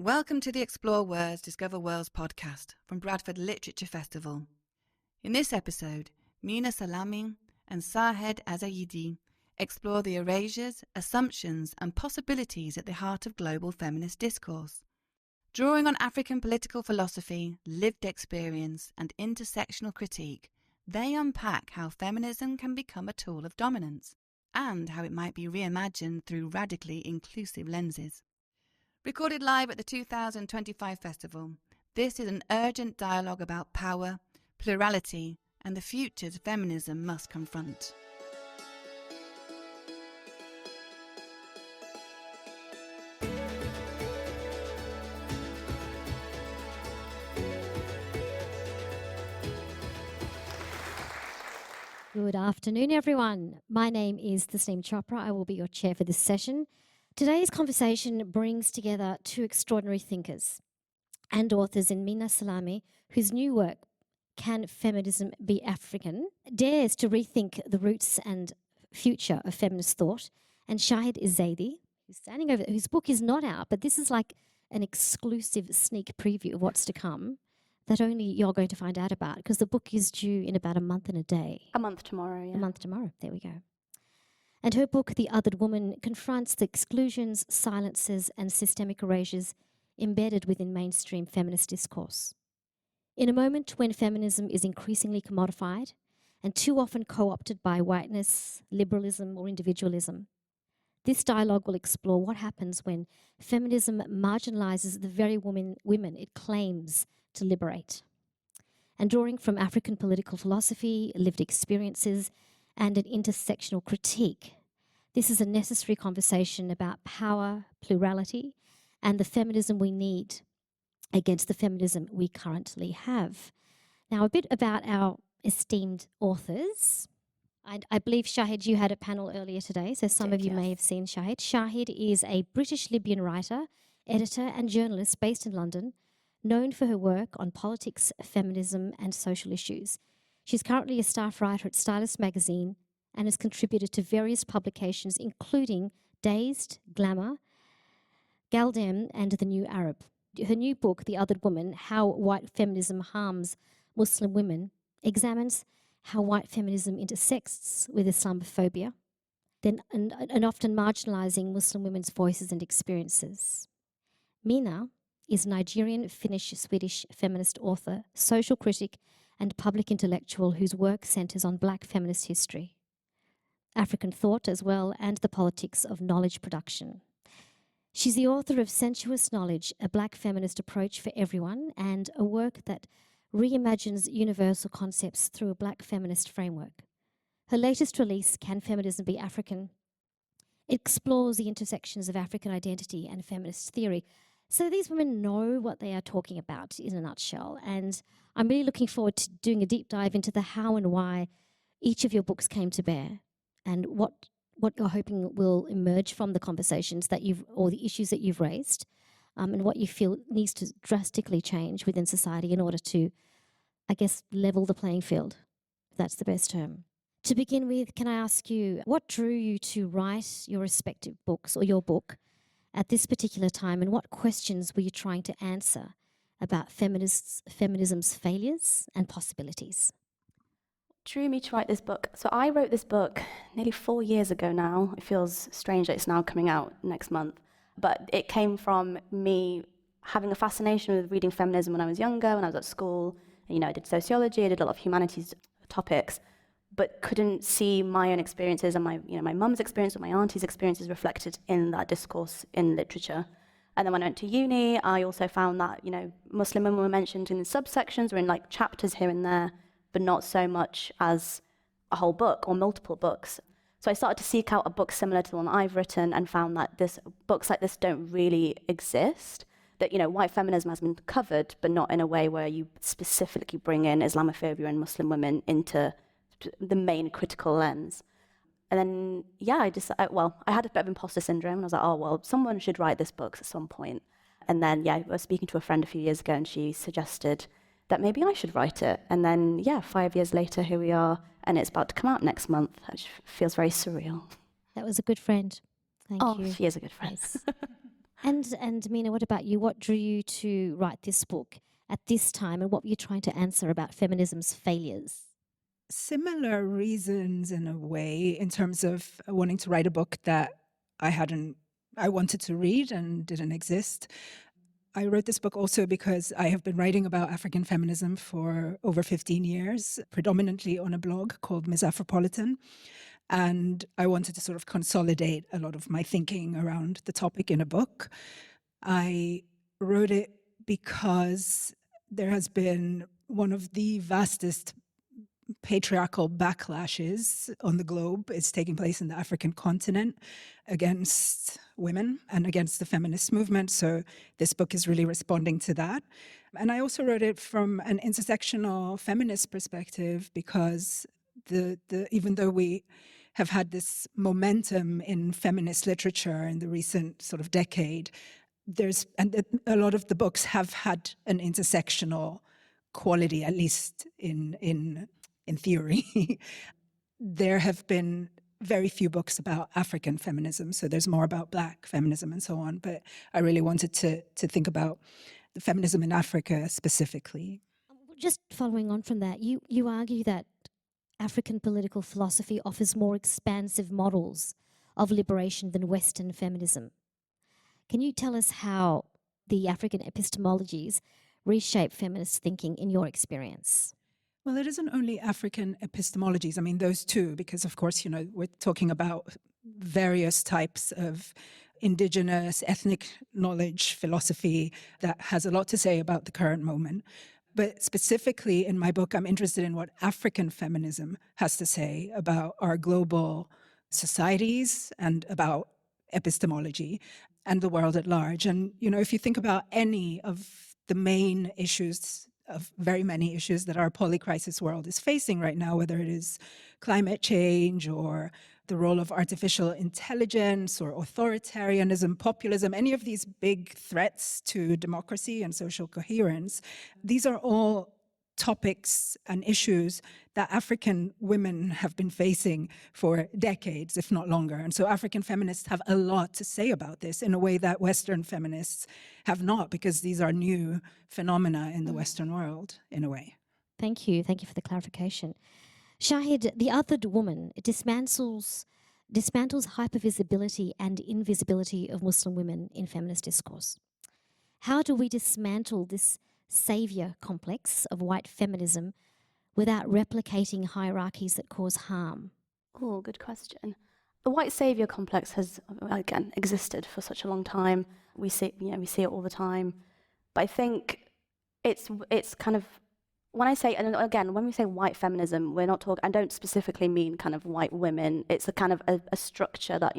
Welcome to the Explore Words, Discover Worlds podcast from Bradford Literature Festival. In this episode, Minna Salami and Shahed Ezaydi explore the erasures, assumptions and possibilities at the heart of global feminist discourse. Drawing on African political philosophy, lived experience and intersectional critique, they unpack how feminism can become a tool of dominance and how it might be reimagined through radically inclusive lenses. Recorded live at the 2025 festival, this is an urgent dialogue about power, plurality, and the futures feminism must confront. Good afternoon, everyone. My name is Tasneem Chopra. I will be your chair for this session. Today's conversation brings together two extraordinary thinkers and authors in Minna Salami, whose new work, Can Feminism Be African?, dares to rethink the roots and future of feminist thought, and Shahed Ezaydi, who's standing over there, whose book is not out, but this is like an exclusive sneak preview of what's to come that only you're going to find out about, because the book is due in about a month and a day. A month tomorrow, yeah. A month tomorrow, there we go. And her book, The Othered Woman, confronts the exclusions, silences and systemic erasures embedded within mainstream feminist discourse. In a moment when feminism is increasingly commodified and too often co-opted by whiteness, liberalism or individualism, this dialogue will explore what happens when feminism marginalizes the very women it claims to liberate. And drawing from African political philosophy, lived experiences, and an intersectional critique, this is a necessary conversation about power, plurality, and the feminism we need against the feminism we currently have. Now, a bit about our esteemed authors. I believe, Shahed, you had a panel earlier today, so some of you may have seen Shahed. Shahed is a British-Libyan writer, editor, and journalist based in London, known for her work on politics, feminism, and social issues. She's currently a staff writer at Stylist magazine and has contributed to various publications, including Dazed, Glamour, Galdem, and The New Arab. Her new book, The Othered Woman, How White Feminism Harms Muslim Women, examines how white feminism intersects with Islamophobia, and often marginalizing Muslim women's voices and experiences. Minna is a Nigerian, Finnish, Swedish feminist author, social critic, and public intellectual whose work centers on Black feminist history, African thought as well, and the politics of knowledge production. She's the author of Sensuous Knowledge, a Black feminist approach for everyone, and a work that reimagines universal concepts through a Black feminist framework. Her latest release, Can Feminism Be African?, explores the intersections of African identity and feminist theory. So these women know what they are talking about in a nutshell, and I'm really looking forward to doing a deep dive into the how and why each of your books came to bear, and what you're hoping will emerge from the conversations that or the issues that you've raised, and what you feel needs to drastically change within society in order to, I guess, level the playing field, if that's the best term. To begin with, can I ask you, what drew you to write your respective books, or your book, at this particular time, and what questions were you trying to answer about feminism's failures and possibilities? Drew me to write this book. So I wrote this book nearly 4 years ago now. It feels strange that it's now coming out next month. But it came from me having a fascination with reading feminism when I was younger, when I was at school. And, I did sociology, I did a lot of humanities topics, but couldn't see my own experiences and my mum's experience or my auntie's experiences reflected in that discourse in literature. And then when I went to uni, I also found that, Muslim women were mentioned in the subsections or in chapters here and there, but not so much as a whole book or multiple books. So I started to seek out a book similar to the one I've written and found that books like this don't really exist. That, white feminism has been covered, but not in a way where you specifically bring in Islamophobia and Muslim women into the main critical lens. And then, I had a bit of imposter syndrome, and I was like, someone should write this book at some point. And then, I was speaking to a friend a few years ago, and she suggested that maybe I should write it. And then, 5 years later, here we are, and it's about to come out next month, which feels very surreal. That was a good friend. Thank you. She is a good friend. Yes. And Minna, what about you? What drew you to write this book at this time, and what were you trying to answer about feminism's failures? Similar reasons in a way, in terms of wanting to write a book that I wanted to read and didn't exist. I wrote this book also because I have been writing about African feminism for over 15 years, predominantly on a blog called Ms. Afropolitan. And I wanted to sort of consolidate a lot of my thinking around the topic in a book. I wrote it because there has been one of the vastest patriarchal backlashes on the globe. It's taking place in the African continent against women and against the feminist movement. So this book is really responding to that. And I also wrote it from an intersectional feminist perspective because even though we have had this momentum in feminist literature in the recent sort of decade, a lot of the books have had an intersectional quality, at least in theory. There have been very few books about African feminism, so there's more about Black feminism and so on. But I really wanted to think about the feminism in Africa specifically. Just following on from that, you argue that African political philosophy offers more expansive models of liberation than Western feminism. Can you tell us how the African epistemologies reshape feminist thinking in your experience? Well, it isn't only African epistemologies. I mean, those two, because of course, we're talking about various types of indigenous ethnic knowledge, philosophy that has a lot to say about the current moment. But specifically in my book, I'm interested in what African feminism has to say about our global societies and about epistemology and the world at large. And, if you think about any of the main issues, of very many issues that our polycrisis world is facing right now, whether it is climate change or the role of artificial intelligence or authoritarianism, populism, any of these big threats to democracy and social coherence, these are all topics and issues that African women have been facing for decades, if not longer. And so African feminists have a lot to say about this in a way that Western feminists have not, because these are new phenomena in the Western world, in a way. Thank you. Thank you for the clarification. Shahed, The Othered Woman dismantles hypervisibility and invisibility of Muslim women in feminist discourse. How do we dismantle this saviour complex of white feminism without replicating hierarchies that cause harm? Oh, good question. The white saviour complex has, again, existed for such a long time. We see it all the time. But I think it's kind of, when I say, and again, when we say white feminism, we're not talking, I don't specifically mean kind of white women. It's a kind of a structure that,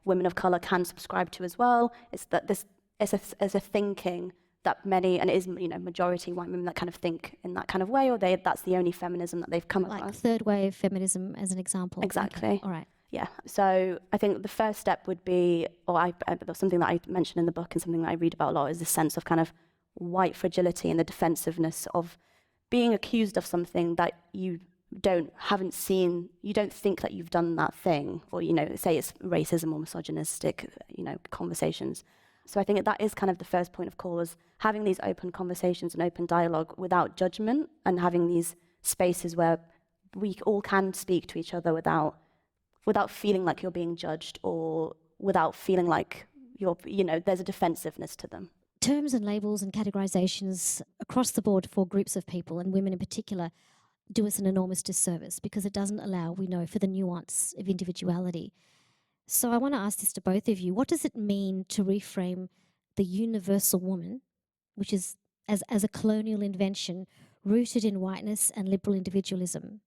women of colour can subscribe to as well. It's that this is a thinking that many, and it is, majority white women that kind of think in that kind of way, or that's the only feminism that they've come across. Like third wave feminism as an example. Exactly. Okay. All right. Yeah. So I think the first step would be, something that I mentioned in the book and something that I read about a lot, is this sense of kind of white fragility and the defensiveness of being accused of something that you haven't seen, you don't think that you've done that thing, or, say it's racism or misogynistic, conversations. So I think that is kind of the first point of call, is having these open conversations and open dialogue without judgment, and having these spaces where we all can speak to each other without feeling like you're being judged, or without feeling like there's a defensiveness to them. Terms and labels and categorizations across the board for groups of people, and women in particular, do us an enormous disservice because it doesn't allow, we know, for the nuance of individuality. So I want to ask this to both of you. What does it mean to reframe the universal woman, which is as a colonial invention rooted in whiteness and liberal individualism?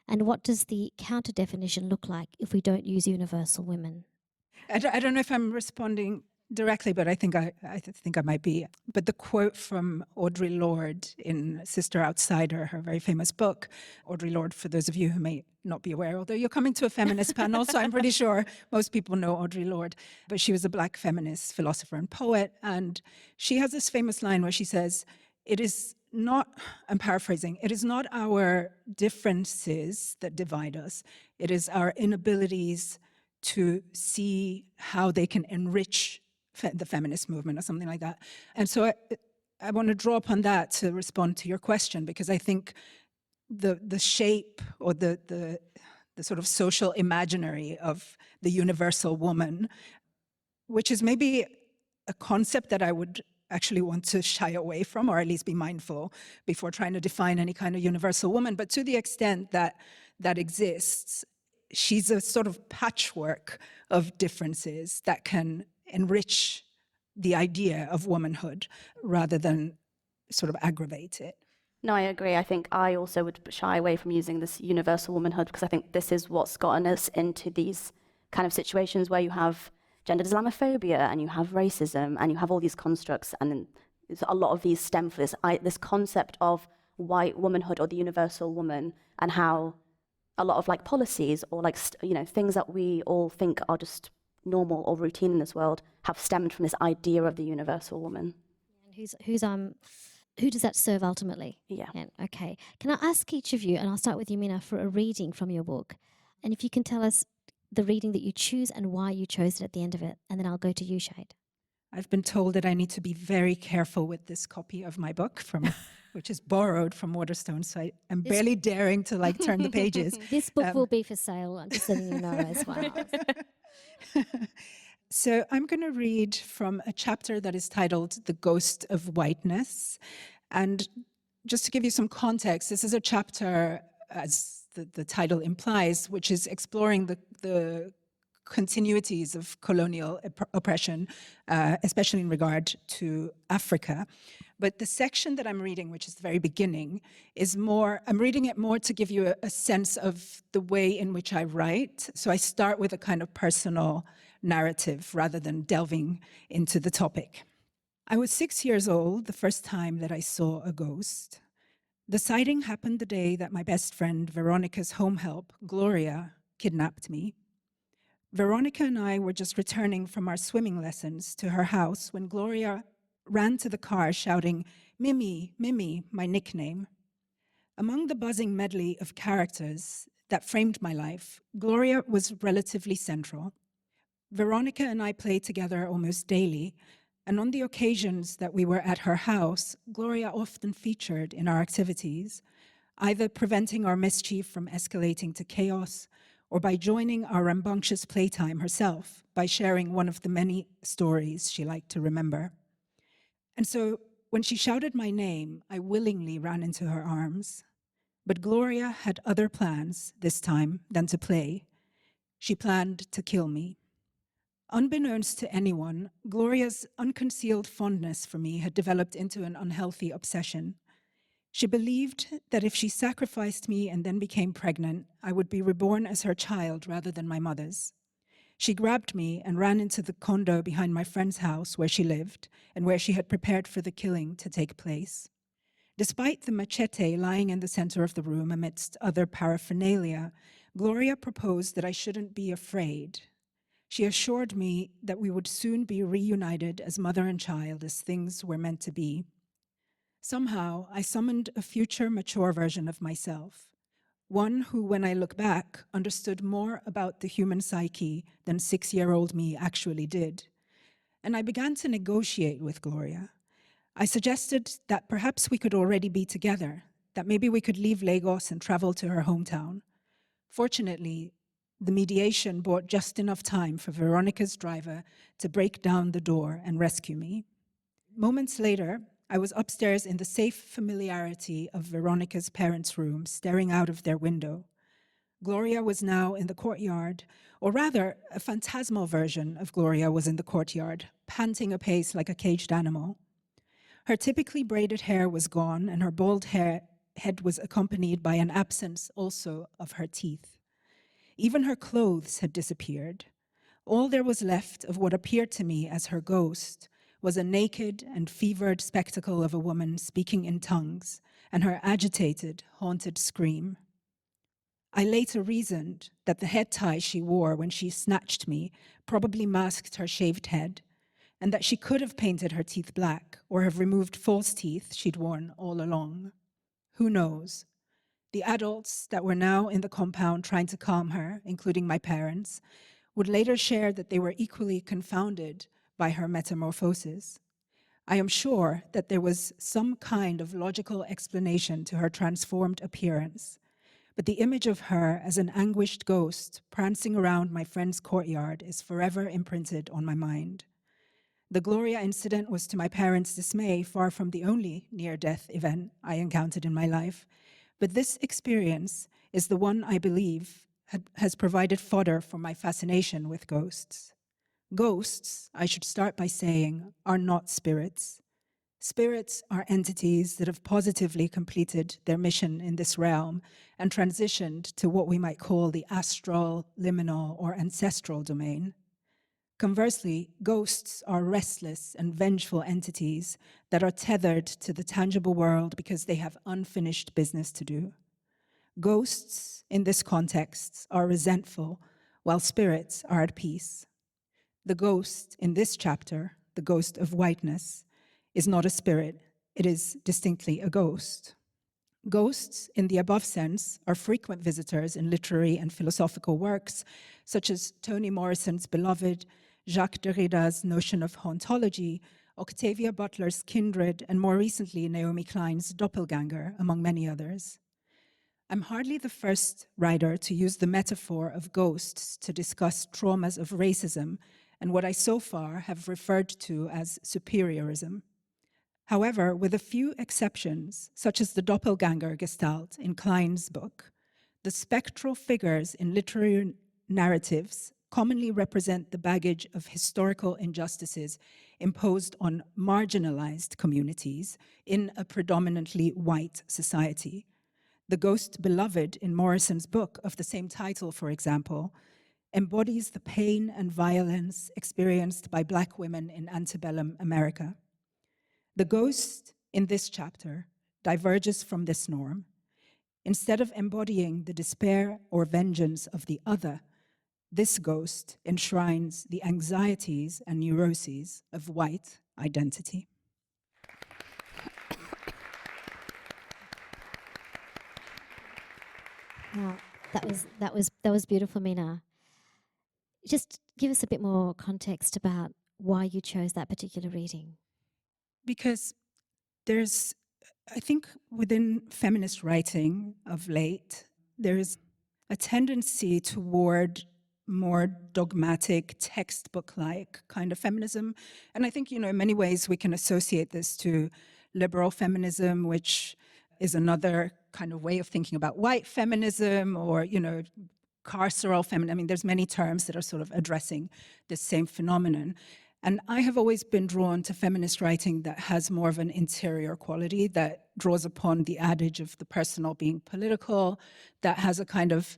And what does the counter definition look like if we don't use universal women? I don't know if I'm responding directly, but I think I might be. But the quote from Audre Lorde in Sister Outsider, her very famous book, Audre Lorde, for those of you who may not be aware, although you're coming to a feminist panel, so I'm pretty sure most people know Audre Lorde, but she was a Black feminist philosopher and poet, and she has this famous line where she says, it is not, I'm paraphrasing, it is not our differences that divide us, it is our inabilities to see how they can enrich the feminist movement or something like that. And so I want to draw upon that to respond to your question, because I think the shape or the sort of social imaginary of the universal woman, which is maybe a concept that I would actually want to shy away from, or at least be mindful before trying to define any kind of universal woman. But to the extent that that exists, she's a sort of patchwork of differences that can enrich the idea of womanhood rather than sort of aggravate it. No, I agree. I think I also would shy away from using this universal womanhood, because I think this is what's gotten us into these kind of situations where you have gendered Islamophobia and you have racism and you have all these constructs, and a lot of these stem from this concept of white womanhood or the universal woman, and how a lot of like policies or like things that we all think are just normal or routine in this world have stemmed from this idea of the universal woman. And who does that serve ultimately? Yeah. Okay. Can I ask each of you, and I'll start with you, Minna, for a reading from your book, and if you can tell us the reading that you choose and why you chose it at the end of it, and then I'll go to you, Shahed. I've been told that I need to be very careful with this copy of my book, which is borrowed from Waterstone, so I'm barely daring to like turn the pages. This book will be for sale, I'm just letting you know as well. So I'm going to read from a chapter that is titled The Ghost of Whiteness. And just to give you some context, this is a chapter, as the title implies, which is exploring the continuities of colonial oppression, especially in regard to Africa. But the section that I'm reading, which is the very beginning, is more, I'm reading it more to give you a sense of the way in which I write. So I start with a kind of personal narrative rather than delving into the topic. I was 6 years old the first time that I saw a ghost. The sighting happened the day that my best friend Veronica's home help, Gloria, kidnapped me. Veronica and I were just returning from our swimming lessons to her house when Gloria ran to the car shouting, "Mimi, Mimi," my nickname. Among the buzzing medley of characters that framed my life, Gloria was relatively central. Veronica and I played together almost daily, and on the occasions that we were at her house, Gloria often featured in our activities, either preventing our mischief from escalating to chaos, or by joining our rambunctious playtime herself by sharing one of the many stories she liked to remember. And so when she shouted my name, I willingly ran into her arms. But Gloria had other plans this time than to play. She planned to kill me. Unbeknownst to anyone, Gloria's unconcealed fondness for me had developed into an unhealthy obsession. She believed that if she sacrificed me and then became pregnant, I would be reborn as her child rather than my mother's. She grabbed me and ran into the condo behind my friend's house where she lived and where she had prepared for the killing to take place. Despite the machete lying in the center of the room amidst other paraphernalia, Gloria proposed that I shouldn't be afraid. She assured me that we would soon be reunited as mother and child as things were meant to be. Somehow, I summoned a future mature version of myself, one who, when I look back, understood more about the human psyche than 6-year-old me actually did. And I began to negotiate with Gloria. I suggested that perhaps we could already be together, that maybe we could leave Lagos and travel to her hometown. Fortunately, the mediation bought just enough time for Veronica's driver to break down the door and rescue me. Moments later, I was upstairs in the safe familiarity of Veronica's parents' room, staring out of their window. Gloria was now in the courtyard, or rather, a phantasmal version of Gloria was in the courtyard, panting apace like a caged animal. Her typically braided hair was gone, and her bald head was accompanied by an absence also of her teeth. Even her clothes had disappeared. All there was left of what appeared to me as her ghost was a naked and fevered spectacle of a woman speaking in tongues, and her agitated, haunted scream. I later reasoned that the head tie she wore when she snatched me probably masked her shaved head, and that she could have painted her teeth black or have removed false teeth she'd worn all along. Who knows? The adults that were now in the compound trying to calm her, including my parents, would later share that they were equally confounded by her metamorphosis. I am sure that there was some kind of logical explanation to her transformed appearance, but the image of her as an anguished ghost prancing around my friend's courtyard is forever imprinted on my mind. The Gloria incident was, to my parents' dismay, far from the only near-death event I encountered in my life, but this experience is the one I believe has provided fodder for my fascination with ghosts. Ghosts, I should start by saying, are not spirits. Spirits are entities that have positively completed their mission in this realm and transitioned to what we might call the astral, liminal, or ancestral domain. Conversely, ghosts are restless and vengeful entities that are tethered to the tangible world because they have unfinished business to do. Ghosts, in this context, are resentful, while spirits are at peace. The ghost in this chapter, the ghost of whiteness, is not a spirit, it is distinctly a ghost. Ghosts, in the above sense, are frequent visitors in literary and philosophical works, such as Toni Morrison's Beloved, Jacques Derrida's notion of hauntology, Octavia Butler's Kindred, and more recently, Naomi Klein's Doppelganger, among many others. I'm hardly the first writer to use the metaphor of ghosts to discuss traumas of racism and what I so far have referred to as superiorism. However, with a few exceptions, such as the doppelganger gestalt in Klein's book, the spectral figures in literary narratives commonly represent the baggage of historical injustices imposed on marginalized communities in a predominantly white society. The ghost Beloved in Morrison's book of the same title, for example, embodies the pain and violence experienced by Black women in antebellum America. The ghost in this chapter diverges from this norm. Instead of embodying the despair or vengeance of the other, this ghost enshrines the anxieties and neuroses of white identity. Wow, that was beautiful, Minna. Just give us a bit more context about why you chose that particular reading. Because there's, I think within feminist writing of late, there's a tendency toward more dogmatic, textbook-like kind of feminism. And I think, in many ways we can associate this to liberal feminism, which is another kind of way of thinking about white feminism, or, carceral feminism. I mean, there's many terms that are sort of addressing the same phenomenon. And I have always been drawn to feminist writing that has more of an interior quality, that draws upon the adage of the personal being political, that has a kind of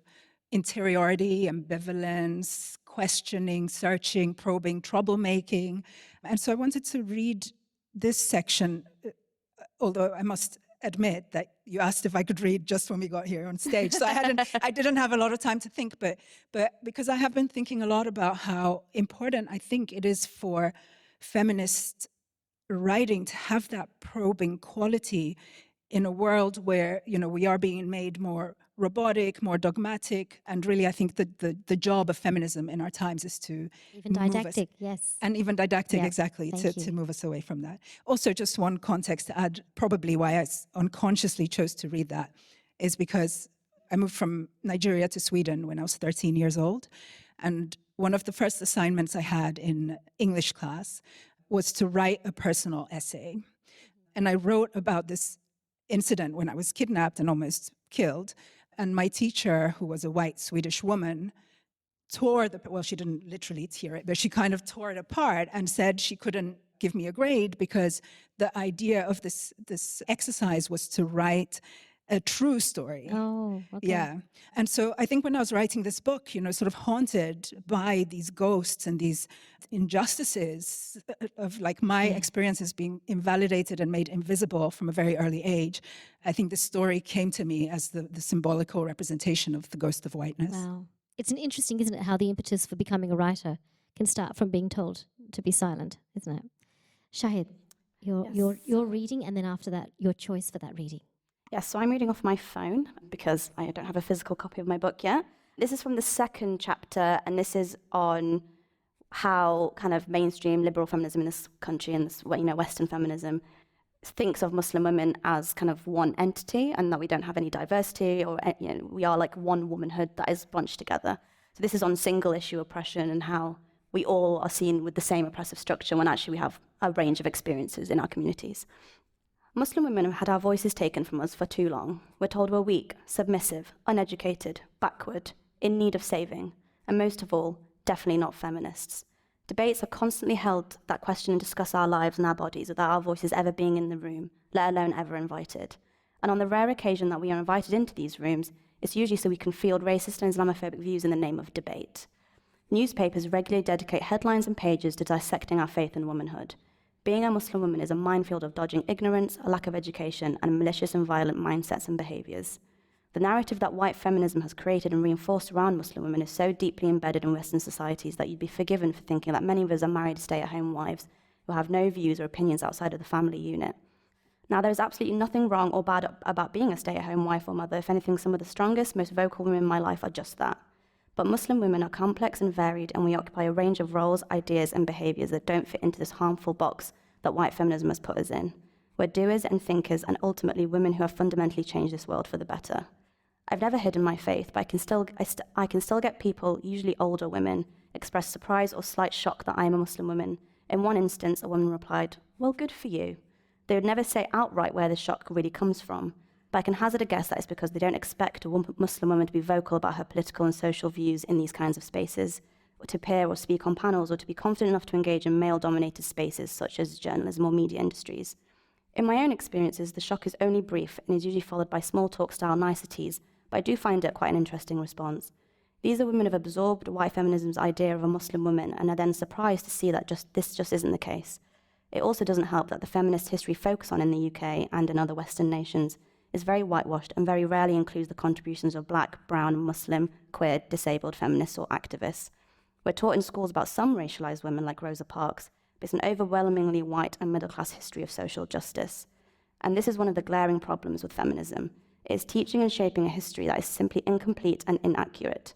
interiority, ambivalence, questioning, searching, probing, troublemaking. And so I wanted to read this section, although I must admit that you asked if I could read just when we got here on stage. So I didn't have a lot of time to think, but because I have been thinking a lot about how important I think it is for feminist writing to have that probing quality in a world where, we are being made more robotic, more dogmatic, and really I think that the job of feminism in our times is to even didactic, yes. And even didactic, yeah, exactly, to move us away from that. Also, just one context to add, probably why I unconsciously chose to read that is because I moved from Nigeria to Sweden when I was 13 years old. And one of the first assignments I had in English class was to write a personal essay. And I wrote about this incident when I was kidnapped and almost killed. And my teacher, who was a white Swedish woman, she didn't literally tear it, but she kind of tore it apart and said she couldn't give me a grade because the idea of this exercise was to write a true story. Oh, okay. Yeah. And so I think when I was writing this book, sort of haunted by these ghosts and these injustices of like my experiences being invalidated and made invisible from a very early age, I think this story came to me as the symbolical representation of the ghost of whiteness. Wow. It's interesting, isn't it, how the impetus for becoming a writer can start from being told to be silent, isn't it? Shahed, your reading, and then after that, your choice for that reading. Yes, so I'm reading off my phone because I don't have a physical copy of my book yet. This is from the second chapter, and this is on how kind of mainstream liberal feminism in this country and this, Western feminism thinks of Muslim women as kind of one entity, and that we don't have any diversity, or we are like one womanhood that is bunched together. So this is on single issue oppression and how we all are seen with the same oppressive structure when actually we have a range of experiences in our communities. Muslim women have had our voices taken from us for too long. We're told we're weak, submissive, uneducated, backward, in need of saving, and most of all, definitely not feminists. Debates are constantly held that question and discuss our lives and our bodies without our voices ever being in the room, let alone ever invited. And on the rare occasion that we are invited into these rooms, it's usually so we can field racist and Islamophobic views in the name of debate. Newspapers regularly dedicate headlines and pages to dissecting our faith and womanhood. Being a Muslim woman is a minefield of dodging ignorance, a lack of education, and malicious and violent mindsets and behaviours. The narrative that white feminism has created and reinforced around Muslim women is so deeply embedded in Western societies that you'd be forgiven for thinking that many of us are married stay-at-home wives who have no views or opinions outside of the family unit. Now, there is absolutely nothing wrong or bad about being a stay-at-home wife or mother. If anything, some of the strongest, most vocal women in my life are just that. But Muslim women are complex and varied, and we occupy a range of roles, ideas, and behaviours that don't fit into this harmful box that white feminism has put us in. We're doers and thinkers, and ultimately women who have fundamentally changed this world for the better. I've never hidden my faith, but I can still get people, usually older women, express surprise or slight shock that I am a Muslim woman. In one instance, a woman replied, "Well, good for you." They would never say outright where the shock really comes from, but I can hazard a guess that it's because they don't expect a Muslim woman to be vocal about her political and social views in these kinds of spaces, or to appear or speak on panels, or to be confident enough to engage in male-dominated spaces such as journalism or media industries. In my own experiences, the shock is only brief and is usually followed by small talk-style niceties, but I do find it quite an interesting response. These are women who have absorbed white feminism's idea of a Muslim woman and are then surprised to see that this just isn't the case. It also doesn't help that the feminist history focused on in the UK and in other Western nations is very whitewashed and very rarely includes the contributions of black, brown, Muslim, queer, disabled feminists or activists. We're taught in schools about some racialized women like Rosa Parks, but it's an overwhelmingly white and middle-class history of social justice. And this is one of the glaring problems with feminism. It is teaching and shaping a history that is simply incomplete and inaccurate.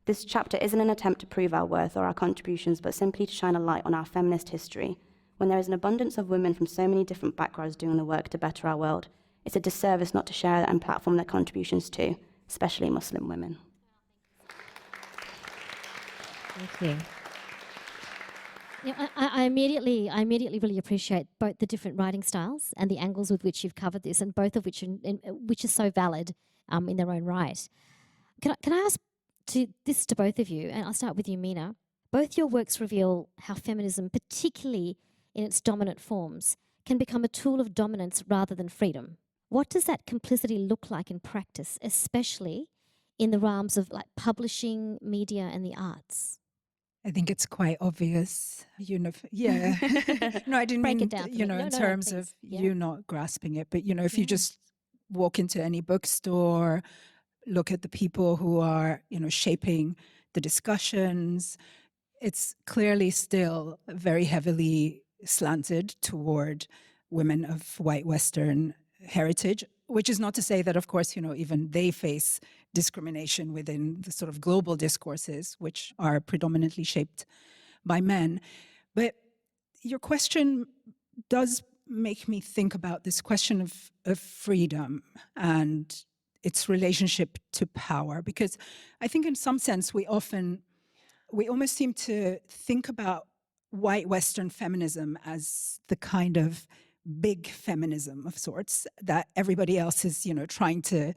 This chapter isn't an attempt to prove our worth or our contributions, but simply to shine a light on our feminist history. When there is an abundance of women from so many different backgrounds doing the work to better our world, it's a disservice not to share and platform their contributions too, especially Muslim women. Thank you. Yeah, I immediately really appreciate both the different writing styles and the angles with which you've covered this, and both of which is so valid in their own right. Can I ask this to both of you, and I'll start with you, Minna. Both your works reveal how feminism, particularly in its dominant forms, can become a tool of dominance rather than freedom. What does that complicity look like in practice, especially in the realms of like publishing, media, and the arts? I think it's quite obvious, yeah. No, I didn't Break mean, it down in terms please. of Yeah. you not grasping it, but, if you just walk into any bookstore, look at the people who are, shaping the discussions, it's clearly still very heavily slanted toward women of white Western heritage, which is not to say that, of course, even they face discrimination within the sort of global discourses, which are predominantly shaped by men. But your question does make me think about this question of freedom and its relationship to power, because I think in some sense we almost seem to think about white Western feminism as the kind of big feminism of sorts that everybody else is, trying to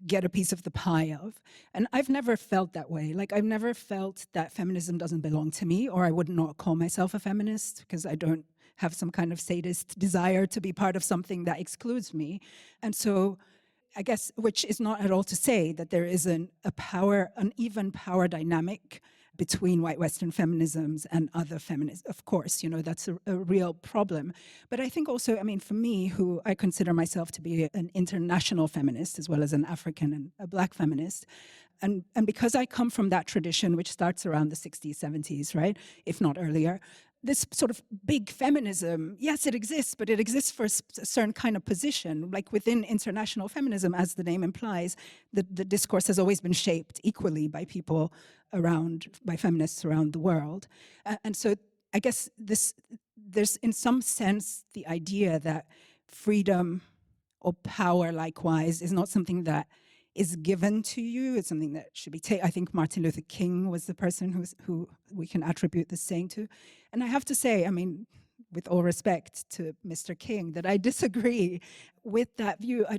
get a piece of the pie of. And I've never felt that way. Like, I've never felt that feminism doesn't belong to me, or I would not call myself a feminist because I don't have some kind of sadist desire to be part of something that excludes me. And so I guess, which is not at all to say that there isn't an even power dynamic between white Western feminisms and other feminists. Of course, that's a real problem. But I think also, for me, who I consider myself to be an international feminist, as well as an African and a Black feminist, and because I come from that tradition, which starts around the 60s, 70s, right, if not earlier, this sort of big feminism, yes, it exists, but it exists for a certain kind of position. Like within international feminism, as the name implies, the discourse has always been shaped equally by people by feminists around the world. And so I guess there's in some sense the idea that freedom or power, likewise, is not something that is given to you. It's something that should be taken. I think Martin Luther King was the person who we can attribute this saying to. And I have to say, I mean, with all respect to Mr. King, that I disagree with that view. I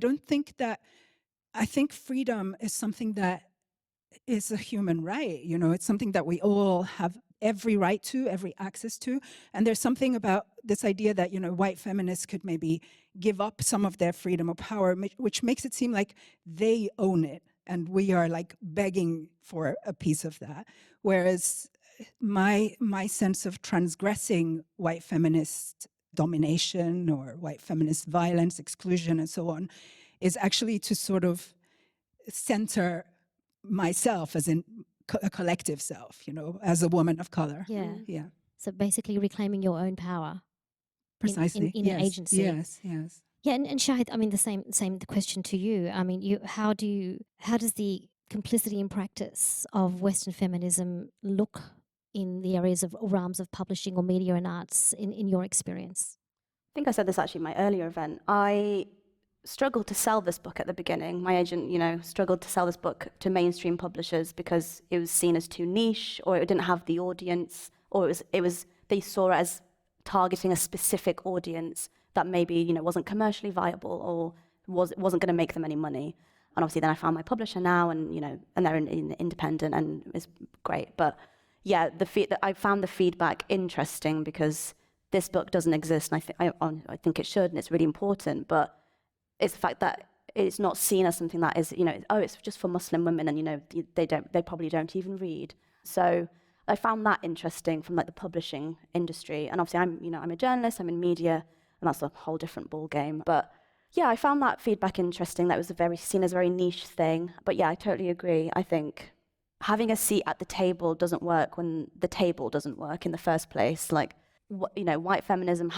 think freedom is something that is a human right. You know, it's something that we all have every right to, every access to. And there's something about this idea that, you know, white feminists could maybe give up some of their freedom or power, which makes it seem like they own it and we are like begging for a piece of that. Whereas my sense of transgressing white feminist domination or white feminist violence, exclusion, and so on, is actually to sort of center myself as in a collective self, you know, as a woman of color. Yeah. Yeah. So basically reclaiming your own power. Precisely. In yes. agency. Yes, yes. Yeah, and Shahed, I mean, the same question to you. I mean, how does the complicity in practice of Western feminism look in the areas of realms of publishing or media and arts in your experience? I think I said this actually in my earlier event. I struggled to sell this book at the beginning. My agent, you know, struggled to sell this book to mainstream publishers because it was seen as too niche, or it didn't have the audience, or they saw it as targeting a specific audience that maybe, you know, wasn't commercially viable or wasn't going to make them any money. And obviously then I found my publisher now, and you know, and they're independent and it's great. But yeah, I found the feedback interesting because this book doesn't exist, and I think it should, and it's really important. But it's the fact that it's not seen as something that is, you know, it's just for Muslim women, and you know, they probably don't even read. So I found that interesting from like the publishing industry. And obviously I'm a journalist, I'm in media, and that's a whole different ball game. But yeah, I found that feedback interesting. That was seen as a very niche thing. But yeah, I totally agree. I think having a seat at the table doesn't work when the table doesn't work in the first place. Like, you know, white feminism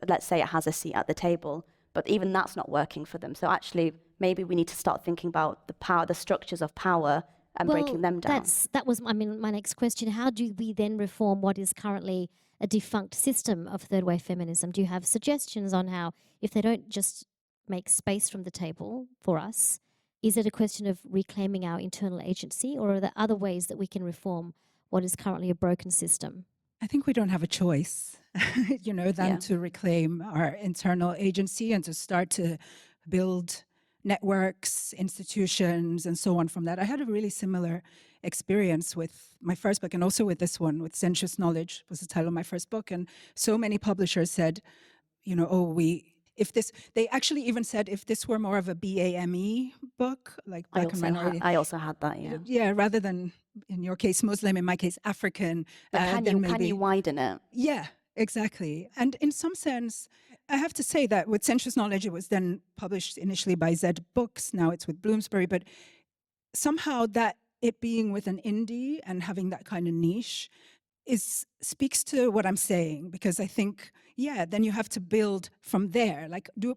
let's say it has a seat at the table, but even that's not working for them. So actually, maybe we need to start thinking about the structures of power and breaking them down. That was, I mean, my next question. How do we then reform what is currently a defunct system of third wave feminism? Do you have suggestions on how, if they don't just make space from the table for us, is it a question of reclaiming our internal agency, or are there other ways that we can reform what is currently a broken system? I think we don't have a choice, you know, than to reclaim our internal agency and to start to build networks, institutions, and so on from that. I had a really similar experience with my first book and also with this one, with Sensuous Knowledge was the title of my first book. And so many publishers said, you know, they actually even said if this were more of a BAME book, like Black and Minority. I also had that, yeah. Yeah, rather than, in your case, Muslim, in my case, African. Can you widen it? Yeah, exactly. And in some sense, I have to say that with Sensuous Knowledge, it was then published initially by Zed Books. Now it's with Bloomsbury. But somehow that it being with an indie and having that kind of niche speaks to what I'm saying, because I think, yeah, then you have to build from there.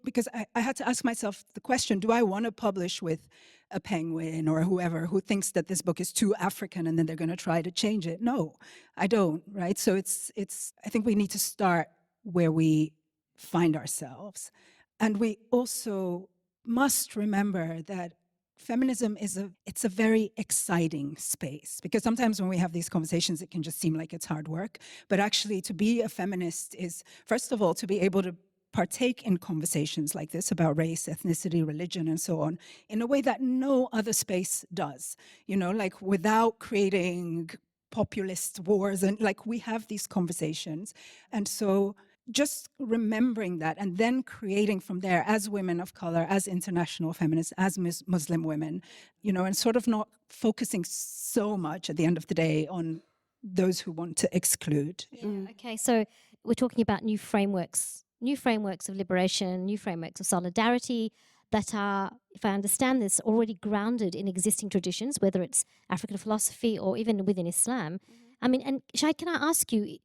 Because I had to ask myself the question, do I want to publish with a Penguin or whoever who thinks that this book is too African and then they're going to try to change it? No, I don't, right? So I think we need to start where we find ourselves. And we also must remember that feminism it's a very exciting space, because sometimes when we have these conversations, it can just seem like it's hard work. But actually, to be a feminist is, first of all, to be able to partake in conversations like this about race, ethnicity, religion, and so on, in a way that no other space does, you know, like without creating populist wars. And like, we have these conversations. And so just remembering that and then creating from there as women of color, as international feminists, as Muslim women, you know, and sort of not focusing so much at the end of the day on those who want to exclude. Yeah. Okay, so we're talking about new frameworks of liberation, new frameworks of solidarity that are, if I understand this, already grounded in existing traditions, whether it's African philosophy or even within Islam. I mean, and Shahed, can I ask you,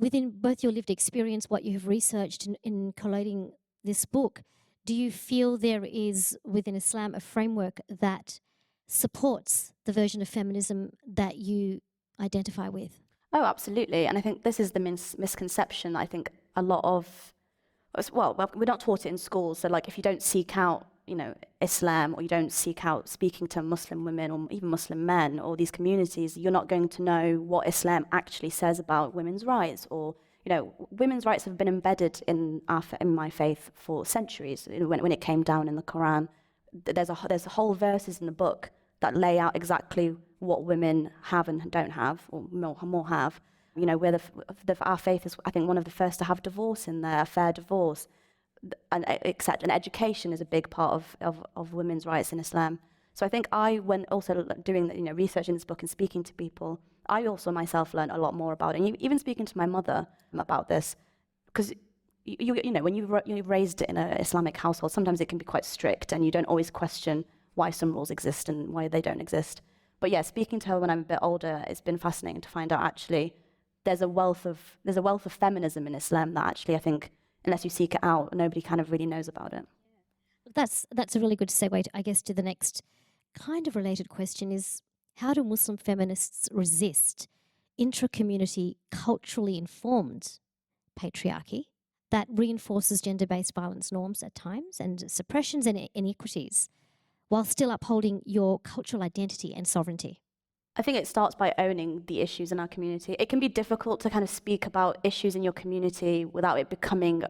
within both your lived experience, what you have researched in collating this book, do you feel there is within Islam a framework that supports the version of feminism that you identify with? Oh, absolutely. And I think this is the misconception. I think a lot of, well, we're not taught it in schools. So like if you don't seek out, Islam, or you don't seek out speaking to Muslim women or even Muslim men or these communities, you're not going to know what Islam actually says about women's rights. Or, women's rights have been embedded in my faith for centuries. When it came down in the Quran, there's whole verses in the book that lay out exactly what women have and don't have, or more have. Our faith is, I think, one of the first to have divorce in there, a fair divorce. And education is a big part of women's rights in Islam. So I think when also doing research in this book and speaking to people, I also myself learned a lot more about it. And even speaking to my mother about this, because when you're raised in an Islamic household, sometimes it can be quite strict, and you don't always question why some rules exist and why they don't exist. But yeah, speaking to her when I'm a bit older, it's been fascinating to find out actually there's a wealth of feminism in Islam that actually I think, unless you seek it out, nobody kind of really knows about it. That's a really good segue, I guess, to the next kind of related question is, how do Muslim feminists resist intra-community, culturally informed patriarchy that reinforces gender-based violence norms at times and suppressions and inequities while still upholding your cultural identity and sovereignty? I think it starts by owning the issues in our community. It can be difficult to kind of speak about issues in your community without it becoming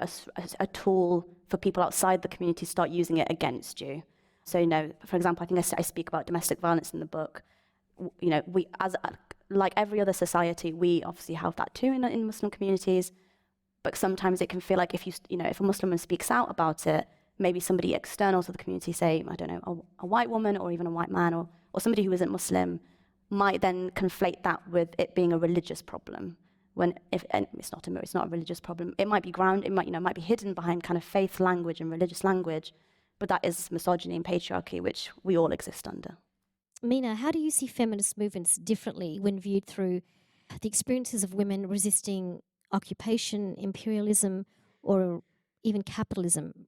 a tool for people outside the community to start using it against you. So, for example, I think I speak about domestic violence in the book. We, as like every other society, we obviously have that too in Muslim communities. But sometimes it can feel like if a Muslim woman speaks out about it, maybe somebody external to the community, say, I don't know, a white woman or even a white man or somebody who isn't Muslim, might then conflate that with it being a religious problem. And it's not a religious problem. It might be might be hidden behind kind of faith language and religious language, but that is misogyny and patriarchy, which we all exist under. Minna, how do you see feminist movements differently when viewed through the experiences of women resisting occupation, imperialism, or even capitalism?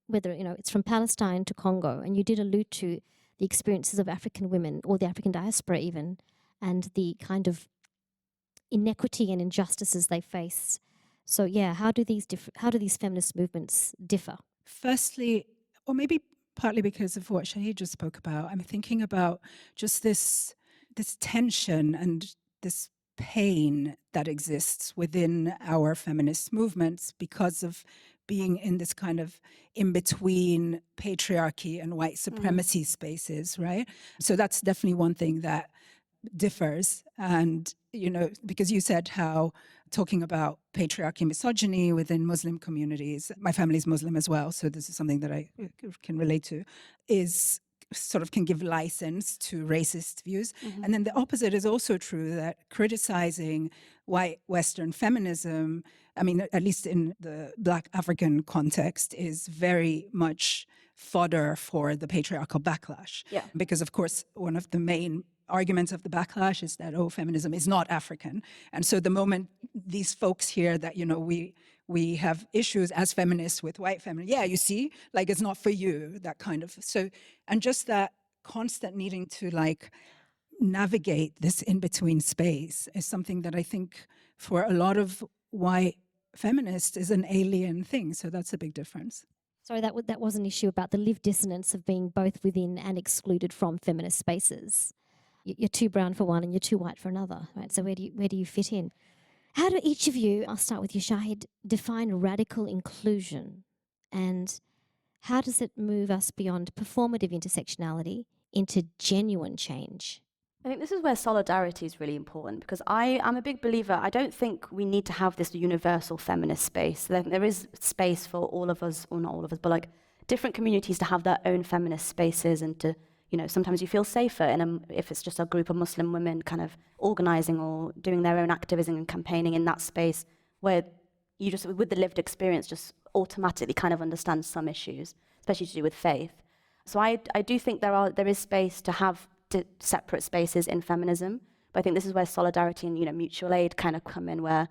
Whether it's from Palestine to Congo, and you did allude to the experiences of African women or the African diaspora even, and the kind of inequity and injustices they face. So yeah, how do these feminist movements differ? Firstly, or maybe partly because of what Shahed just spoke about, I'm thinking about just this tension and this pain that exists within our feminist movements because of being in this kind of in-between patriarchy and white supremacy spaces, right? So that's definitely one thing that differs. And, because you said how talking about patriarchy, misogyny within Muslim communities, my family's Muslim as well, so this is something that I can relate to, is sort of can give license to racist views. And then the opposite is also true, that criticizing white Western feminism, I mean, at least in the Black African context, is very much fodder for the patriarchal backlash. Yeah. Because, of course, one of the main arguments of the backlash is that, feminism is not African. And so the moment these folks hear that, we have issues as feminists with white feminism, yeah, you see, like it's not for you, that kind of. So, and just that constant needing to navigate this in-between space is something that I think for a lot of white feminists is an alien thing. So that's a big difference. Sorry, that was an issue about the lived dissonance of being both within and excluded from feminist spaces. You're too brown for one and you're too white for another, right? So where do you fit in? How do each of you, I'll start with you, Shahed, define radical inclusion? And how does it move us beyond performative intersectionality into genuine change? I think this is where solidarity is really important, because I'm a big believer. I don't think we need to have this universal feminist space. There is space for all of us, or not all of us, but different communities to have their own feminist spaces, and to, sometimes you feel safer if it's just a group of Muslim women kind of organizing or doing their own activism and campaigning in that space, where you just, with the lived experience, just automatically kind of understand some issues, especially to do with faith. So I do think there is space to have separate spaces in feminism, but I think this is where solidarity and mutual aid kind of come in, where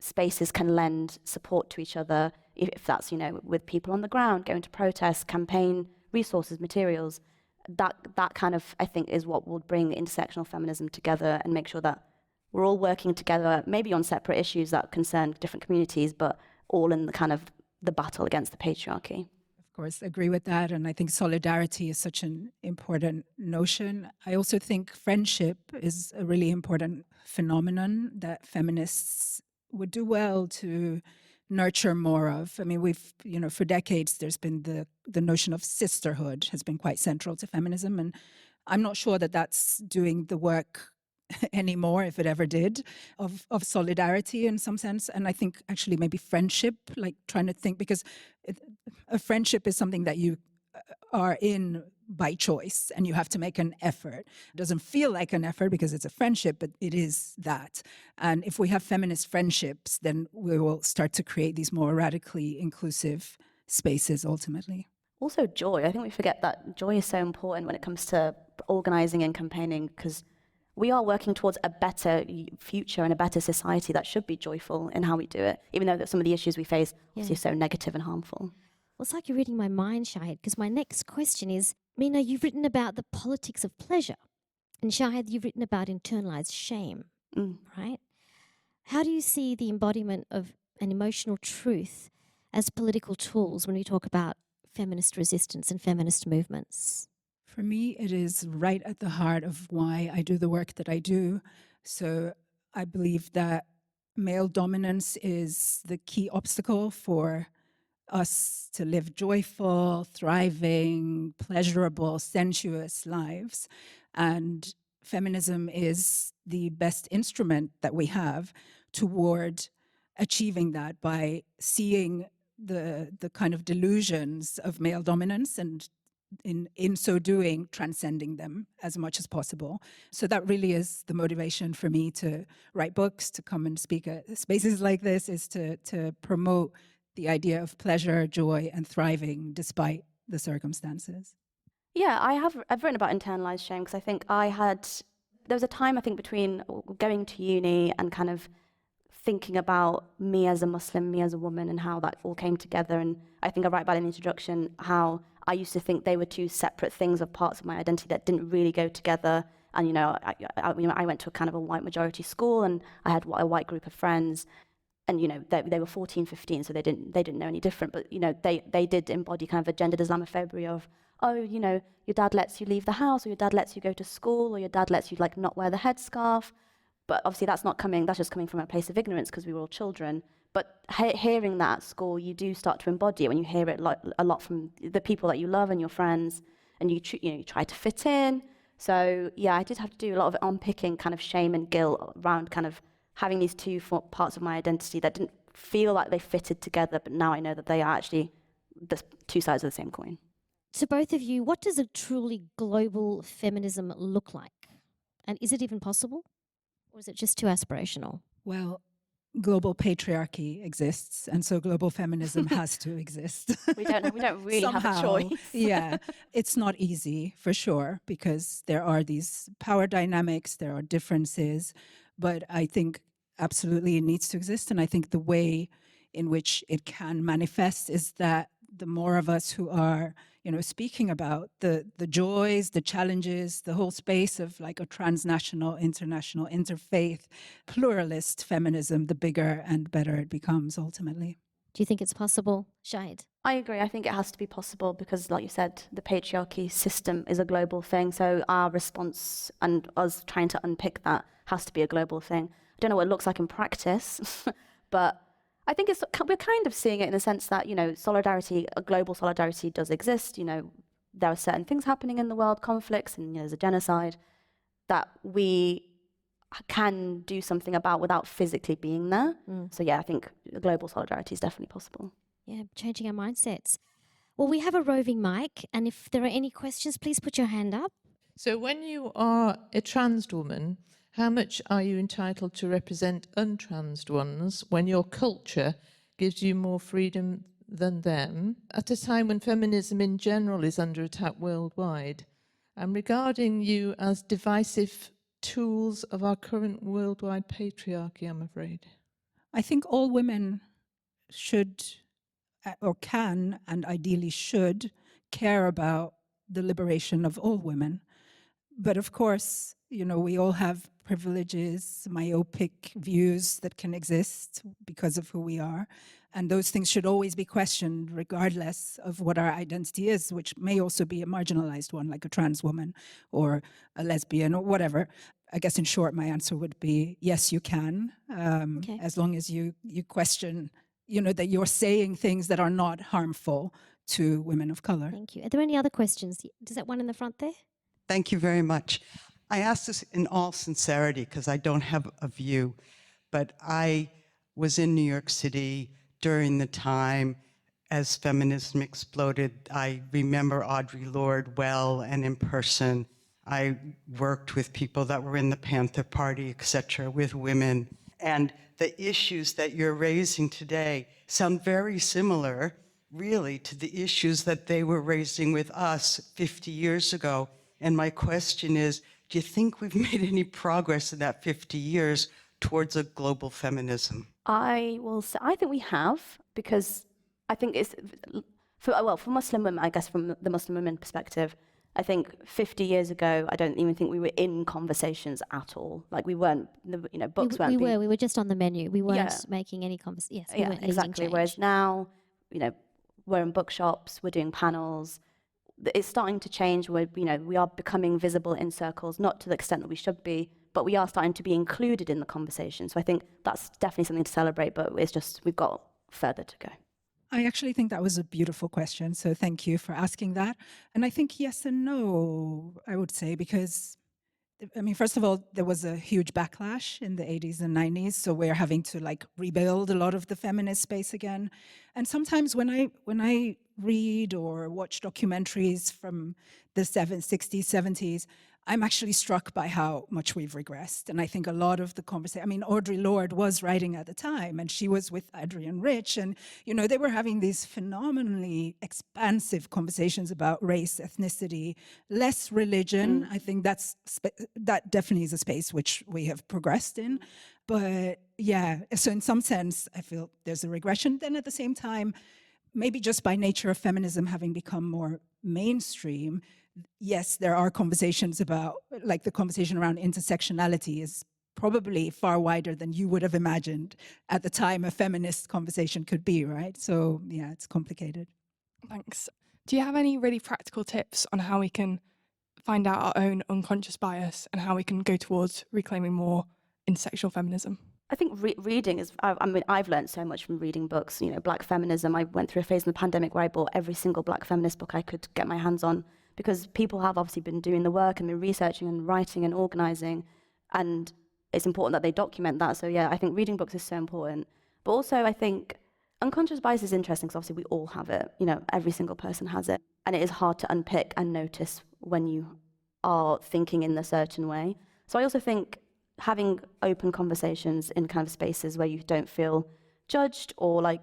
spaces can lend support to each other, if that's, with people on the ground, going to protests, campaign, resources, materials. That kind of, I think, is what will bring intersectional feminism together and make sure that we're all working together, maybe on separate issues that concern different communities, but all in the kind of the battle against the patriarchy. Of course, agree with that. And I think solidarity is such an important notion. I also think friendship is a really important phenomenon that feminists would do well to nurture more of. I mean, we've, for decades, there's been the notion of sisterhood has been quite central to feminism. And I'm not sure that that's doing the work anymore, if it ever did, of solidarity in some sense. And I think actually maybe friendship, like trying to think, because a friendship is something that you are in by choice and you have to make an effort. It doesn't feel like an effort because it's a friendship, but it is that. And if we have feminist friendships, then we will start to create these more radically inclusive spaces ultimately. Also joy. I think we forget that joy is so important when it comes to organizing and campaigning, because we are working towards a better future and a better society that should be joyful in how we do it, even though some of the issues we face are so negative and harmful. Well, it's like you're reading my mind, Shahed, because my next question is, Minna, you've written about the politics of pleasure. And Shahed, you've written about internalized shame, right? How do you see the embodiment of an emotional truth as political tools when we talk about feminist resistance and feminist movements? For me, it is right at the heart of why I do the work that I do. So I believe that male dominance is the key obstacle for us to live joyful, thriving, pleasurable, sensuous lives. And feminism is the best instrument that we have toward achieving that by seeing the kind of delusions of male dominance and in so doing, transcending them as much as possible. So that really is the motivation for me to write books, to come and speak at spaces like this, is to promote the idea of pleasure, joy, and thriving despite the circumstances. Yeah, I've written about internalized shame because I think there was a time, I think, between going to uni and kind of thinking about me as a Muslim, me as a woman, and how that all came together. And I think I write about in the introduction how I used to think they were two separate things of parts of my identity that didn't really go together. And, I went to a kind of a white majority school and I had a white group of friends. And, they were 14, 15, so they didn't know any different. But, they did embody kind of a gendered Islamophobia of, your dad lets you leave the house, or your dad lets you go to school, or your dad lets you not wear the headscarf. But obviously that's just coming from a place of ignorance because we were all children. But hearing that at school, you do start to embody it when you hear it a lot from the people that you love and your friends, and you try to fit in. So yeah, I did have to do a lot of unpicking kind of shame and guilt around kind of having these two parts of my identity that didn't feel like they fitted together, but now I know that they are actually the two sides of the same coin. To both of you, what does a truly global feminism look like? And is it even possible? Or is it just too aspirational? Well, global patriarchy exists, and so global feminism has to exist. We don't really have a choice. Yeah, it's not easy for sure, because there are these power dynamics, there are differences, but I think absolutely it needs to exist. And I think the way in which it can manifest is that the more of us who are, speaking about the joys, the challenges, the whole space of like a transnational, international, interfaith, pluralist feminism, the bigger and better it becomes ultimately. Do you think it's possible, Shahed? I agree. I think it has to be possible because, like you said, the patriarchy system is a global thing. So our response and us trying to unpick that has to be a global thing. I don't know what it looks like in practice, but I think we're kind of seeing it in the sense that, solidarity, a global solidarity does exist. There are certain things happening in the world, conflicts, and there's a genocide that we can do something about without physically being there. So yeah, I think global solidarity is definitely possible. Yeah, changing our mindsets. Well, we have a roving mic, and if there are any questions, please put your hand up. So when you are a trans woman, how much are you entitled to represent untransed ones when your culture gives you more freedom than them, at a time when feminism in general is under attack worldwide? I'm regarding you as divisive tools of our current worldwide patriarchy, I'm afraid. I think all women should or can and ideally should care about the liberation of all women. But of course, we all have privileges, myopic views that can exist because of who we are. And those things should always be questioned regardless of what our identity is, which may also be a marginalized one, like a trans woman or a lesbian or whatever. I guess in short, my answer would be, yes, you can, Okay. as long as you question, that you're saying things that are not harmful to women of color. Thank you. Are there any other questions? Does that one in the front there? Thank you very much. I ask this in all sincerity because I don't have a view, but I was in New York City during the time as feminism exploded. I remember Audre Lorde well and in person. I worked with people that were in the Panther Party, etc., with women. And the issues that you're raising today sound very similar, really, to the issues that they were raising with us 50 years ago. And my question is, do you think we've made any progress in that 50 years towards a global feminism? I will say, I think we have, because I think it's, for Muslim women, I guess from the Muslim women perspective, I think 50 years ago, I don't even think we were in conversations at all. Like we weren't, books weren't being... We were just on the menu. We weren't making any conversation. Yes, we weren't exactly. Whereas now, we're in bookshops, we're doing panels. It's starting to change where, we are becoming visible in circles, not to the extent that we should be, but we are starting to be included in the conversation. So I think that's definitely something to celebrate, but it's just, we've got further to go. I actually think that was a beautiful question. So thank you for asking that. And I think yes and no, I would say, because, first of all, there was a huge backlash in the 80s and 90s. So we're having to rebuild a lot of the feminist space again. And sometimes when I read or watch documentaries from the 60s, 70s, I'm actually struck by how much we've regressed. And I think a lot of the conversation, Audre Lorde was writing at the time, and she was with Adrienne Rich, and, they were having these phenomenally expansive conversations about race, ethnicity, less religion. I think that definitely is a space which we have progressed in. But yeah, so in some sense, I feel there's a regression. Then at the same time, maybe just by nature of feminism having become more mainstream, yes, there are conversations about, the conversation around intersectionality is probably far wider than you would have imagined at the time a feminist conversation could be, right? So yeah, it's complicated. Thanks. Do you have any really practical tips on how we can find out our own unconscious bias and how we can go towards reclaiming more intersectional feminism? I think reading is, I've learned so much from reading books, Black feminism. I went through a phase in the pandemic where I bought every single Black feminist book I could get my hands on, because people have obviously been doing the work and been researching and writing and organizing, and it's important that they document that. So yeah, I think reading books is so important. But also I think unconscious bias is interesting because obviously we all have it, every single person has it. And it is hard to unpick and notice when you are thinking in a certain way. So I also think having open conversations in kind of spaces where you don't feel judged or I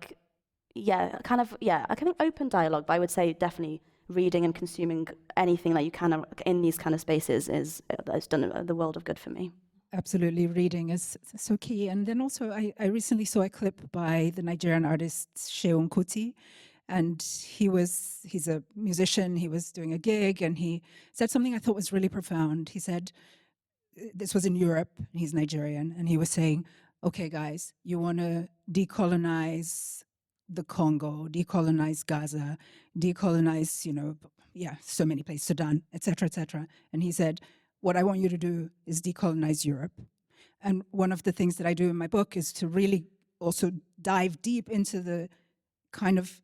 think open dialogue, but I would say definitely reading and consuming anything that you can in these kind of spaces has done the world of good for me. Absolutely, reading is so key. And then also, I recently saw a clip by the Nigerian artist Seun Kuti, and he's a musician. He was doing a gig, and he said something I thought was really profound. He said, this was in Europe, he's Nigerian, and he was saying, okay, guys, you want to decolonize the Congo, decolonize Gaza, decolonize, so many places, Sudan, et cetera, and he said, what I want you to do is decolonize Europe. And one of the things that I do in my book is to really also dive deep into the kind of,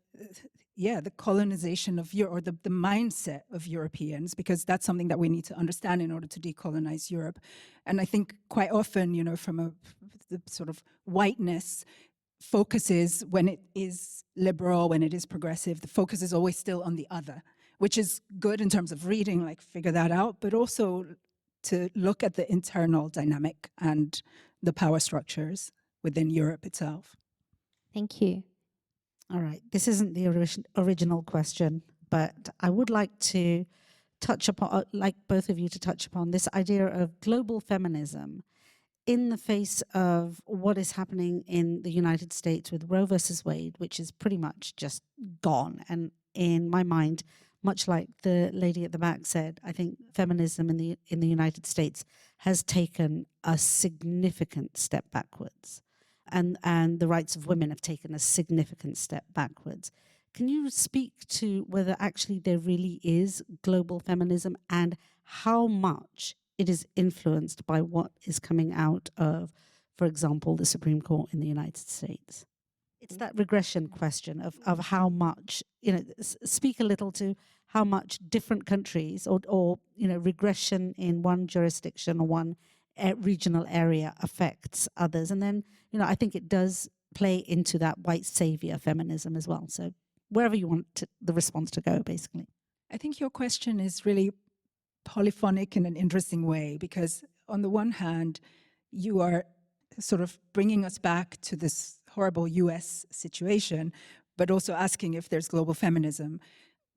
the colonization of Europe, or the mindset of Europeans, because that's something that we need to understand in order to decolonize Europe. And I think quite often, from the sort of whiteness, focuses when it is liberal, when it is progressive, the focus is always still on the other, which is good in terms of reading, figure that out, but also to look at the internal dynamic and the power structures within Europe itself. Thank you. All right, this isn't the original question, but I would like to touch upon, both of you to touch upon this idea of global feminism. in the face of what is happening in the United States with Roe versus Wade, which is pretty much just gone. And in my mind, much like the lady at the back said, I think feminism in the United States has taken a significant step backwards. And the rights of women have taken a significant step backwards. Can you speak to whether actually there really is global feminism and how much it is influenced by what is coming out of, for example, the Supreme Court in the United States? It's that regression question of how much, speak a little to how much different countries or regression in one jurisdiction or one regional area affects others. And then, I think it does play into that white savior feminism as well. So wherever you want the response to go, basically. I think your question is really polyphonic in an interesting way, because on the one hand, you are sort of bringing us back to this horrible US situation, but also asking if there's global feminism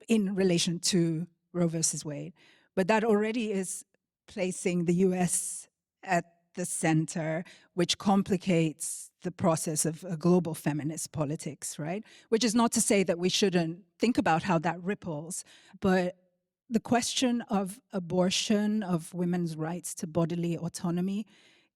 in relation to Roe versus Wade. But that already is placing the US at the center, which complicates the process of a global feminist politics, right? Which is not to say that we shouldn't think about how that ripples, but the question of abortion, of women's rights to bodily autonomy,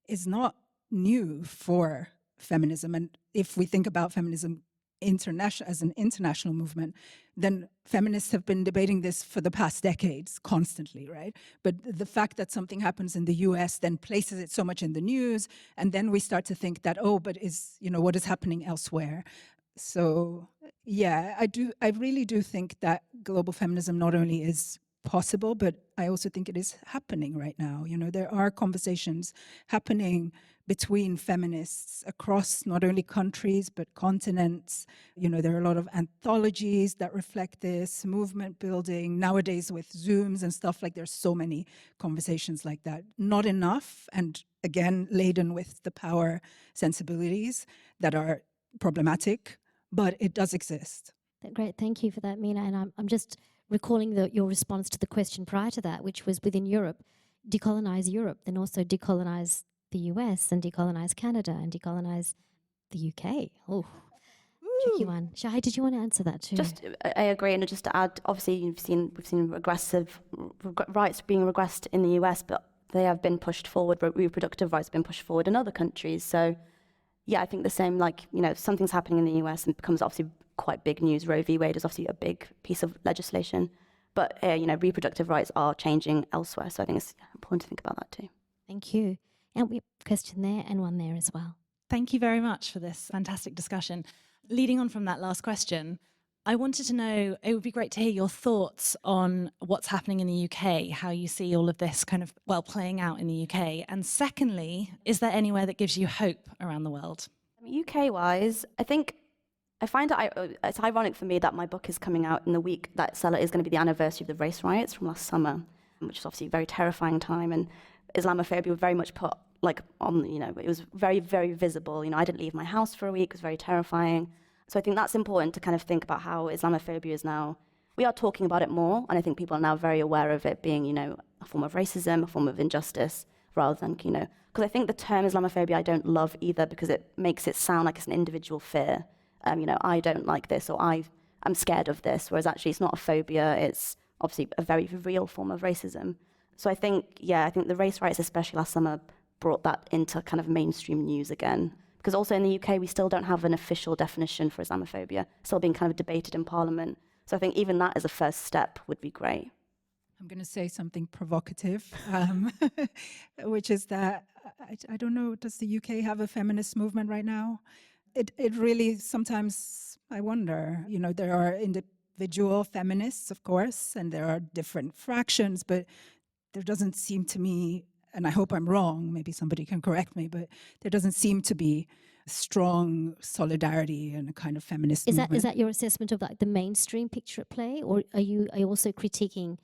is not new for feminism. And if we think about feminism as an international movement, then feminists have been debating this for the past decades constantly, right? But the fact that something happens in the US then places it so much in the news, and then we start to think that, but what is happening elsewhere? So yeah, I really do think that global feminism not only is possible, but I also think it is happening right now. There are conversations happening between feminists across not only countries, but continents. There are a lot of anthologies that reflect this, movement building. Nowadays with Zooms and stuff, there's so many conversations like that. Not enough, and again, laden with the power sensibilities that are problematic, but it does exist. Great, thank you for that, Minna. And I'm just recalling your response to the question prior to that, which was within Europe, decolonize Europe, then also decolonize the US and decolonize Canada and decolonize the UK. Oh, tricky one. Shahed, did you want to answer that too? I agree, and just to add, obviously we've seen rights being regressed in the US, but they have been pushed forward. Reproductive rights have been pushed forward in other countries. So, yeah, I think the same. Something's happening in the US and it becomes obviously quite big news. Roe v. Wade is obviously a big piece of legislation, but reproductive rights are changing elsewhere. So I think it's important to think about that too. Thank you. And we have a question there and one there as well. Thank you very much for this fantastic discussion. Leading on from that last question, I wanted to know, it would be great to hear your thoughts on what's happening in the UK, how you see all of this kind of, playing out in the UK. And secondly, is there anywhere that gives you hope around the world? UK-wise, I find it's ironic for me that my book is coming out in the week that is going to be the anniversary of the race riots from last summer, which is obviously a very terrifying time, and Islamophobia was very much put on, it was very, very visible. I didn't leave my house for a week. It was very terrifying. So I think that's important to kind of think about how Islamophobia is now, we are talking about it more, and I think people are now very aware of it being, a form of racism, a form of injustice, rather than, because I think the term Islamophobia I don't love either, because it makes it sound like it's an individual fear. I don't like this, or I'm scared of this, whereas actually it's not a phobia, it's obviously a very real form of racism. So I think the race riots, especially last summer, brought that into kind of mainstream news again. Because also in the UK, we still don't have an official definition for Islamophobia, still being kind of debated in Parliament. So I think even that as a first step would be great. I'm going to say something provocative, which is that, I don't know, does the UK have a feminist movement right now? It really, sometimes I wonder, there are individual feminists, of course, and there are different fractions, but there doesn't seem to me, and I hope I'm wrong, maybe somebody can correct me, but there doesn't seem to be strong solidarity and a kind of feminist movement. Is that your assessment of the mainstream picture at play, or are you also critiquing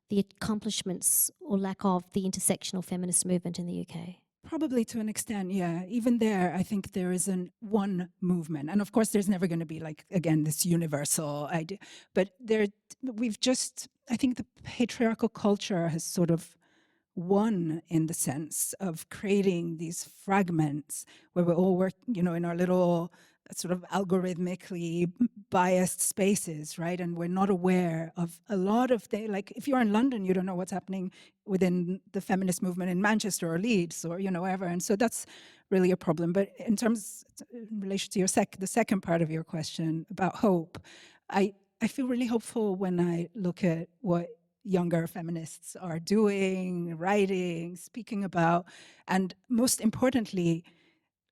the accomplishments or lack of the intersectional feminist movement in the UK? Probably to an extent, yeah. Even there, I think there isn't one movement. And of course, there's never going to be, again, this universal idea. But I think the patriarchal culture has sort of one in the sense of creating these fragments where we all work, in our little sort of algorithmically biased spaces, right? And we're not aware of a lot of like if you're in London, you don't know what's happening within the feminist movement in Manchester or Leeds or, wherever. And so that's really a problem. But in relation to the second part of your question about hope, I feel really hopeful when I look at what younger feminists are doing, writing, speaking about, and most importantly,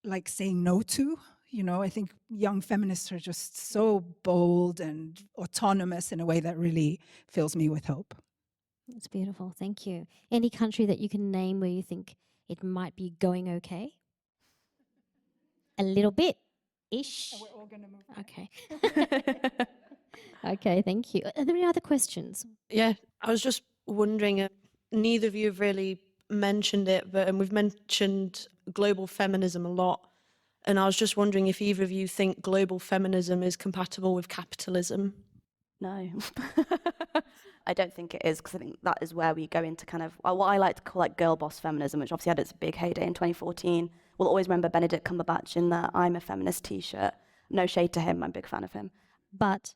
like saying no to. I think young feminists are just so bold and autonomous in a way that really fills me with hope. That's beautiful. Thank you. Any country that you can name where you think it might be going okay? A little bit ish. And we're all going to move. Okay. Okay, thank you. Are there any other questions? Yeah, I was just wondering, neither of you have really mentioned it, but we've mentioned global feminism a lot. And I was just wondering if either of you think global feminism is compatible with capitalism. No. I don't think it is, because I think that is where we go into kind of what I like to call like girl boss feminism, which obviously had its big heyday in 2014. We'll always remember Benedict Cumberbatch in the I'm a Feminist t-shirt. No shade to him, I'm a big fan of him. But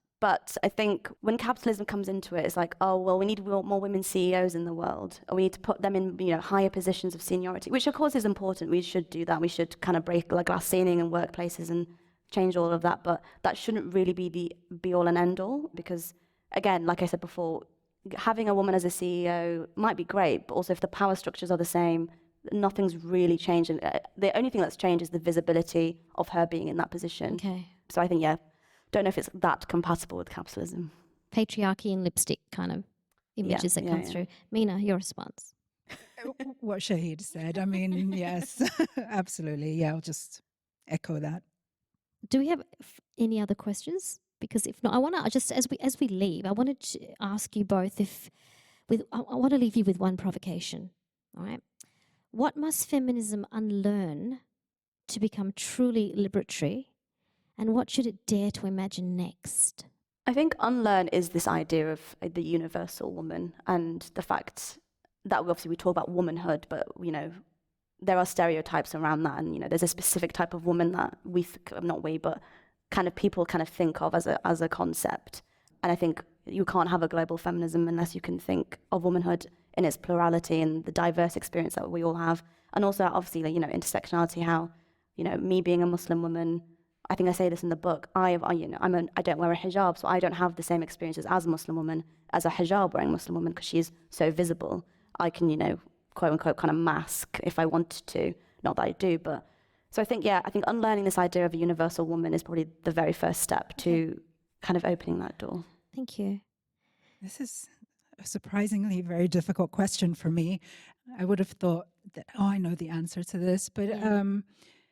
I think when capitalism comes into it, it's like, oh, well, we need more women CEOs in the world, or we need to put them in, higher positions of seniority, which of course is important. We should do that. We should kind of break the glass ceiling in workplaces and change all of that. But that shouldn't really be the be-all and end-all, because, again, like I said before, having a woman as a CEO might be great, but also if the power structures are the same, nothing's really changed. The only thing that's changed is the visibility of her being in that position. Okay. So I think, don't know if it's that compatible with capitalism. Patriarchy and lipstick kind of images that come through. Minna, your response? What Shahed said. I mean, yes, absolutely. Yeah, I'll just echo that. Do we have any other questions? Because if not, I want to just as we leave, I wanted to ask you both I want to leave you with one provocation. All right, what must feminism unlearn to become truly liberatory? And what should it dare to imagine next? I think unlearn is this idea of the universal woman, and the fact that we talk about womanhood, but there are stereotypes around that, and there's a specific type of woman that people kind of think of as a concept. And I think you can't have a global feminism unless you can think of womanhood in its plurality and the diverse experience that we all have, and also obviously intersectionality. How me being a Muslim woman, I think I say this in the book, I don't wear a hijab, so I don't have the same experiences as a Muslim woman as a hijab wearing Muslim woman, because she's so visible. I can, quote unquote, kind of mask if I wanted to. Not that I do, but so I think unlearning this idea of a universal woman is probably the very first step to kind of opening that door. Thank you. This is a surprisingly very difficult question for me. I would have thought that, I know the answer to this, but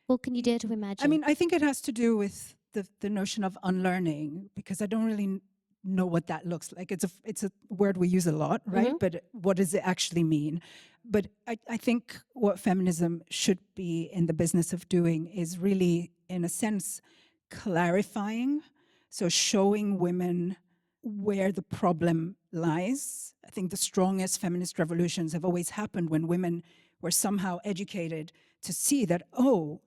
well, can you dare to imagine? I mean, I think it has to do with the notion of unlearning, because I don't really know what that looks like. It's a word we use a lot, right? Mm-hmm. But what does it actually mean? But I think what feminism should be in the business of doing is really, in a sense, clarifying. So showing women where the problem lies. I think the strongest feminist revolutions have always happened when women were somehow educated to see that,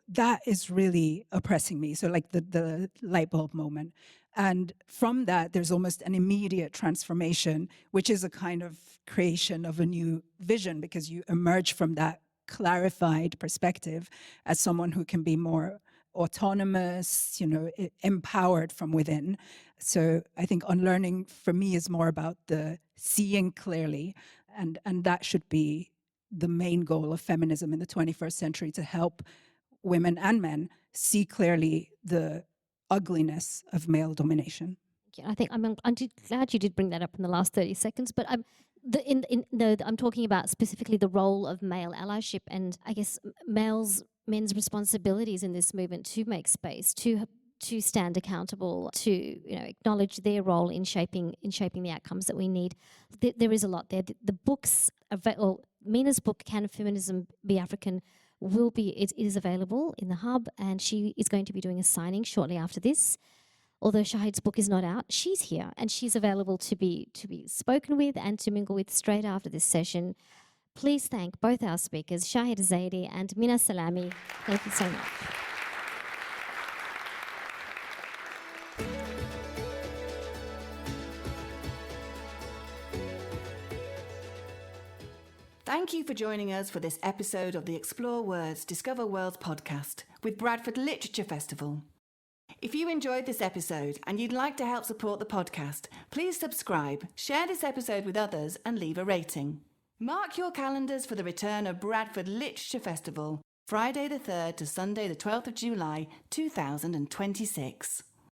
that is really oppressing me. So like the light bulb moment. And from that, there's almost an immediate transformation, which is a kind of creation of a new vision, because you emerge from that clarified perspective as someone who can be more autonomous, empowered from within. So I think unlearning for me is more about the seeing clearly, and that should be the main goal of feminism in the 21st century, to help women and men see clearly the ugliness of male domination. I think I'm glad you did bring that up in the last 30 seconds, but I'm talking about specifically the role of male allyship, and I guess men's responsibilities in this movement to make space, to stand accountable, to acknowledge their role in shaping the outcomes that we need. There is a lot there. The books, Minna's book, Can Feminism Be African, it is available in the hub, and she is going to be doing a signing shortly after this. Although Shahed's book is not out, she's here and she's available to be spoken with and to mingle with straight after this session. Please thank both our speakers, Shahed Ezaydi and Minna Salami. Thank you so much. Thank you for joining us for this episode of the Explore Words, Discover Worlds podcast with Bradford Literature Festival. If you enjoyed this episode and you'd like to help support the podcast, please subscribe, share this episode with others and leave a rating. Mark your calendars for the return of Bradford Literature Festival, Friday the 3rd to Sunday the 12th of July 2026.